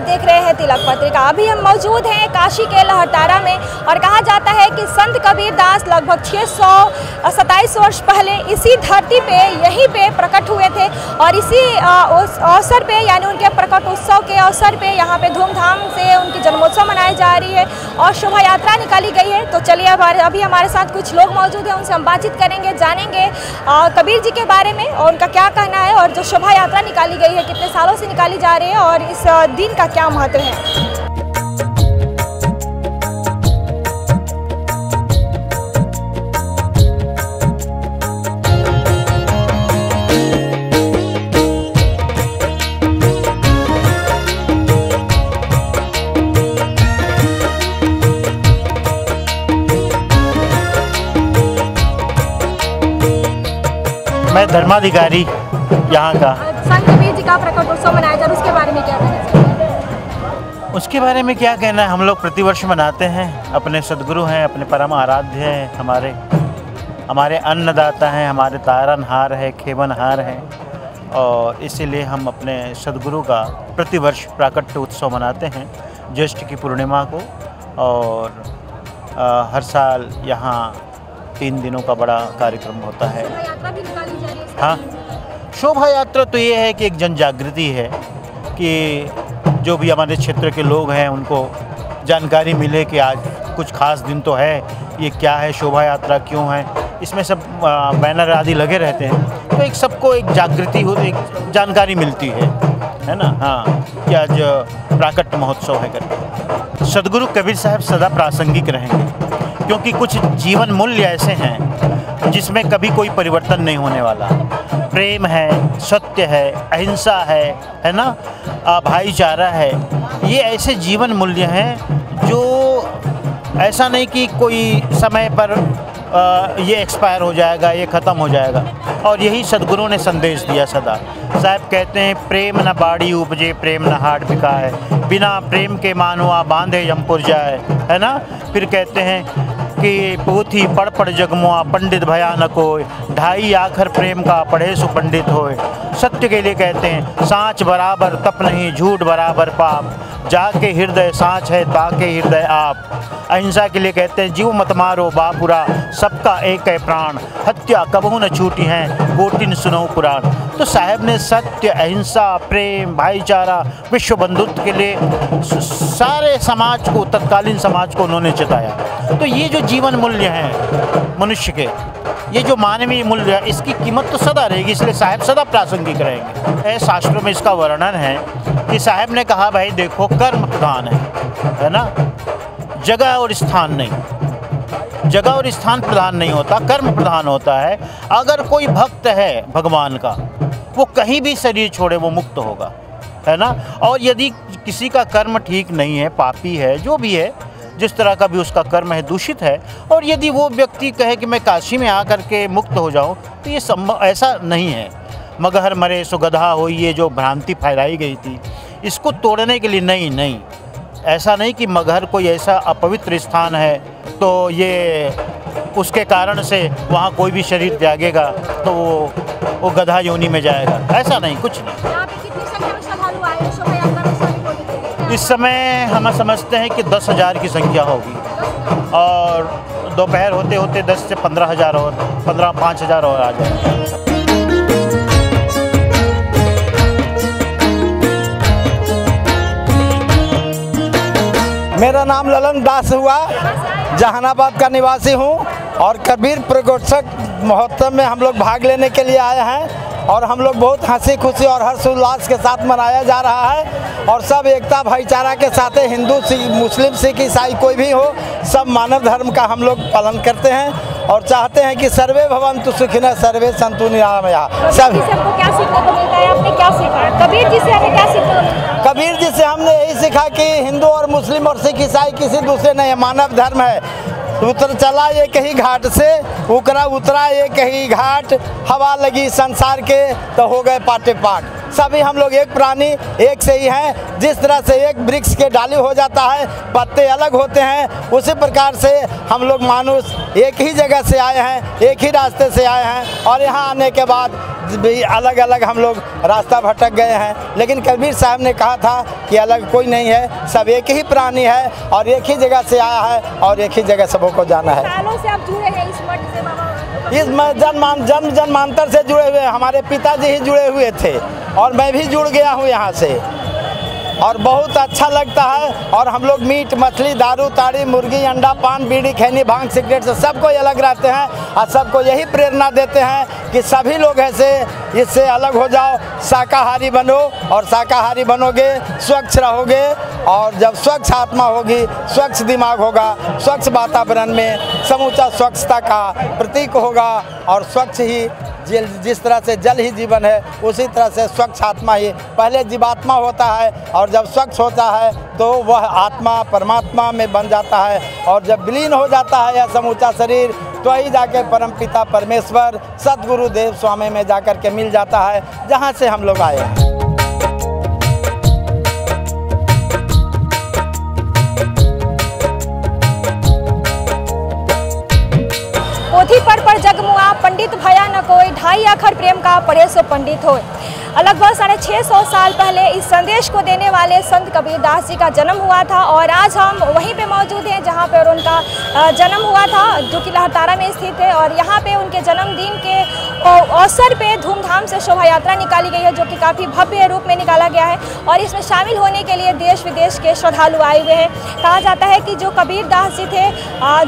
देख रहे हैं तिलक पत्रिका। अभी हम मौजूद हैं काशी के लहरतारा में और कहा जाता है कि संत कबीरदास लगभग 627 वर्ष पहले इसी धरती पे यहीं पे प्रकट हुए थे और इसी उस अवसर पे यानी उनके प्रकट उत्सव के अवसर पे यहाँ पे धूमधाम से उनकी जन्मोत्सव मनाई जा रही है और शोभा यात्रा निकाली गई है। तो चलिए अभी हमारे साथ कुछ लोग मौजूद हैं, उनसे हम बातचीत करेंगे, जानेंगे कबीर जी के बारे में और उनका क्या कहना है और जो शोभा यात्रा निकाली गई है कितने सालों से निकाली जा रही है और इस दिन का क्या महत्व है। मैं धर्माधिकारी यहाँ का। संत कबीर जी का प्रकट उत्सव मनाया जा रहा है, उसके बारे में क्या कहना चाहिए? उसके बारे में क्या कहना है, हम लोग प्रतिवर्ष मनाते हैं। अपने सदगुरु हैं, अपने परम आराध्य हैं, हमारे अन्नदाता हैं, हमारे तारनहार है, खेवनहार हैं और इसीलिए हम अपने सदगुरु का प्रतिवर्ष प्राकट्य उत्सव मनाते हैं ज्येष्ठ की पूर्णिमा को। और हर साल यहाँ 3 दिनों का बड़ा कार्यक्रम होता है। शोभा यात्रा भी निकाली जा रही है। हाँ, शोभा यात्रा तो ये है कि एक जन जागृति है कि जो भी हमारे क्षेत्र के लोग हैं उनको जानकारी मिले कि आज कुछ खास दिन तो है, ये क्या है, शोभा यात्रा क्यों है, इसमें सब बैनर आदि लगे रहते हैं तो एक सबको एक जागृति हो, एक जानकारी मिलती है ना। हाँ, कि आज प्राकट्य महोत्सव है करके। सदगुरु कबीर साहब सदा प्रासंगिक रहेंगे क्योंकि कुछ जीवन मूल्य ऐसे हैं जिसमें कभी कोई परिवर्तन नहीं होने वाला। प्रेम है, सत्य है, अहिंसा है ना, भाईचारा है। ये ऐसे जीवन मूल्य हैं जो ऐसा नहीं कि कोई समय पर ये एक्सपायर हो जाएगा, ये ख़त्म हो जाएगा। और यही सदगुरु ने संदेश दिया सदा। साहब कहते हैं प्रेम न बाड़ी उपजे, प्रेम न हाट बिकाए, बिना प्रेम के मानवा बांधे यमपुर जाए, है ना। फिर कहते हैं कि पोथी पढ़ पढ़ जगमुआ पंडित भया न कोय, ढाई आखर प्रेम का पढ़े सु पंडित होए। सत्य के लिए कहते हैं सांच बराबर तप नहीं, झूठ बराबर पाप, जाके हृदय सांच है ताके हृदय आप। अहिंसा के लिए कहते हैं जीव मत मारो बापुरा, सबका एक है प्राण, हत्या कबहू न छूटी हैं, कोटिन सुनो पुराण। तो साहब ने सत्य, अहिंसा, प्रेम, भाईचारा, विश्व बंधुत्व के लिए सारे समाज को, तत्कालीन समाज को उन्होंने चिताया। तो ये जो जीवन मूल्य हैं मनुष्य के, ये जो मानवीय मूल्य है, इसकी कीमत तो सदा रहेगी, इसलिए साहब सदा प्रासंगिक रहेंगे। शास्त्रों में इसका वर्णन है कि साहब ने कहा भाई देखो कर्म प्रधान है ना, जगह और स्थान नहीं। जगह और स्थान प्रधान नहीं होता, कर्म प्रधान होता है। अगर कोई भक्त है भगवान का, वो कहीं भी शरीर छोड़े वो मुक्त होगा, है ना। और यदि किसी का कर्म ठीक नहीं है, पापी है, जो भी है, जिस तरह का भी उसका कर्म है, दूषित है, और यदि वो व्यक्ति कहे कि मैं काशी में आकर के मुक्त हो जाऊं, तो ये संभव ऐसा नहीं है। मगहर मरे सो गधा हो, ये जो भ्रांति फैलाई गई थी, इसको तोड़ने के लिए नहीं, ऐसा नहीं कि मगहर कोई ऐसा अपवित्र स्थान है तो ये उसके कारण से वहाँ कोई भी शरीर त्यागेगा तो वो गधा योनि में जाएगा, ऐसा नहीं, कुछ नहीं। यहाँ पे कितनी संख्या में श्रद्धालु आए हैं शोभा यात्रा में शामिल होने के लिए? इस समय हम समझते हैं कि 10,000 की संख्या होगी और दोपहर होते होते 10 से 15,000 और 5,000 और आ जाएंगे। मेरा नाम ललन दास हुआ, जहानाबाद का निवासी हूँ और कबीर प्रकोत्सव महोत्सव में हम लोग भाग लेने के लिए आए हैं और हम लोग बहुत हंसी खुशी और हर्षोल्लास के साथ मनाया जा रहा है और सब एकता भाईचारा के साथ, हिंदू मुस्लिम सिख ईसाई कोई भी हो, सब मानव धर्म का हम लोग पालन करते हैं और चाहते हैं कि सर्वे भवन्तु सुखिनः सर्वे सन्तु निरामयाः। सब क्या सीखने को मिलता है? आपने क्या सीखा? कबीर जी से हमें क्या सीखा? कबीर जी से हमने यही सीखा कि हिंदू और मुस्लिम और सिख ईसाई किसी दूसरे नहीं है, मानव धर्म है। उतर चला एक ही घाट से, उकरा उतरा एक ही घाट, हवा लगी संसार के तो हो गए पाटे पाट। सभी हम लोग एक प्राणी एक से ही हैं। जिस तरह से एक वृक्ष के डाली हो जाता है, पत्ते अलग होते हैं, उसी प्रकार से हम लोग मानुष एक ही जगह से आए हैं, एक ही रास्ते से आए हैं और यहाँ आने के बाद भी अलग अलग हम लोग रास्ता भटक गए हैं। लेकिन कबीर साहब ने कहा था कि अलग कोई नहीं है, सब एक ही प्राणी है और एक ही जगह से आया है और एक ही जगह सबों को जाना है। सालों से आप जुड़े हैं इस मठ से बाबा? इस जन्मांतर से जुड़े हुए, हमारे पिताजी ही जुड़े हुए थे और मैं भी जुड़ गया हूँ यहाँ से, और बहुत अच्छा लगता है। और हम लोग मीट मछली दारू ताड़ी मुर्गी अंडा पान बीड़ी खैनी भांग सिगरेट से सबको अलग रहते हैं और सबको यही प्रेरणा देते हैं कि सभी लोग ऐसे इससे अलग हो जाओ, शाकाहारी बनो, और शाकाहारी बनोगे स्वच्छ रहोगे, और जब स्वच्छ आत्मा होगी, स्वच्छ दिमाग होगा, स्वच्छ वातावरण में समूचा स्वच्छता का प्रतीक होगा। और स्वच्छ ही जिस तरह से जल ही जीवन है, उसी तरह से स्वच्छ आत्मा ही पहले जीवात्मा होता है, और जब स्वच्छ होता है तो वह आत्मा परमात्मा में बन जाता है, और जब विलीन हो जाता है यह समूचा शरीर, तो ही जाके परमपिता परमेश्वर सद्गुरु देव स्वामी में जाकर के मिल जाता है, जहाँ से हम लोग आए हैं। पोथी पर जगमुआ पंडित भया न कोई, ढाई अखर प्रेम का पढ़े सो पंडित होए। लगभग 650 साल पहले इस संदेश को देने वाले संत कबीरदास जी का जन्म हुआ था, और आज हम वहीं पे मौजूद हैं जहां पर उनका जन्म हुआ था, जो कि लहरतारा में स्थित है। और यहां पे उनके जन्मदिन के अवसर पे धूमधाम से शोभा यात्रा निकाली गई है, जो कि काफ़ी भव्य रूप में निकाला गया है, और इसमें शामिल होने के लिए देश विदेश के श्रद्धालु आए हुए हैं। कहा जाता है कि जो कबीरदास जी थे,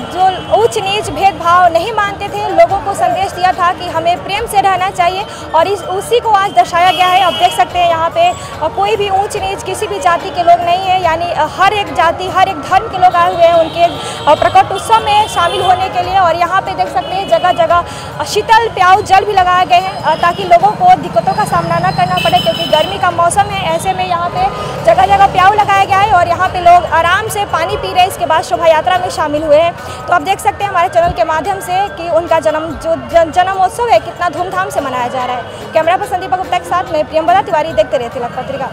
जो ऊंच नीच भेदभाव नहीं मानते थे, लोगों को संदेश दिया था कि हमें प्रेम से रहना चाहिए, और उसी को आज दर्शाया गया है। आप देख सकते हैं यहाँ पे कोई भी ऊंच नीच किसी भी जाति के लोग नहीं है, यानी हर एक जाति हर एक धर्म के लोग आए हुए हैं उनके प्रकट उत्सव में शामिल होने के लिए। और यहाँ पे देख सकते हैं जगह जगह शीतल प्याऊ जल भी लगाए गए हैं, ताकि लोगों को दिक्कतों का सामना न करना पड़े, क्योंकि गर्मी का मौसम है। ऐसे में यहाँ पे जगह जगह प्याऊ लगाया गया है, और यहाँ पे लोग आराम से पानी पी रहे हैं, इसके बाद शोभा यात्रा में शामिल हुए हैं। तो आप देख सकते हैं हमारे चैनल के माध्यम से कि उनका जन्मोत्सव है कितना धूमधाम से मनाया जा रहा है। कैमरा पर संदीप गुप्ता के साथ में प्रियंवदा तिवारी, देखते रहते तिलक पत्रिका।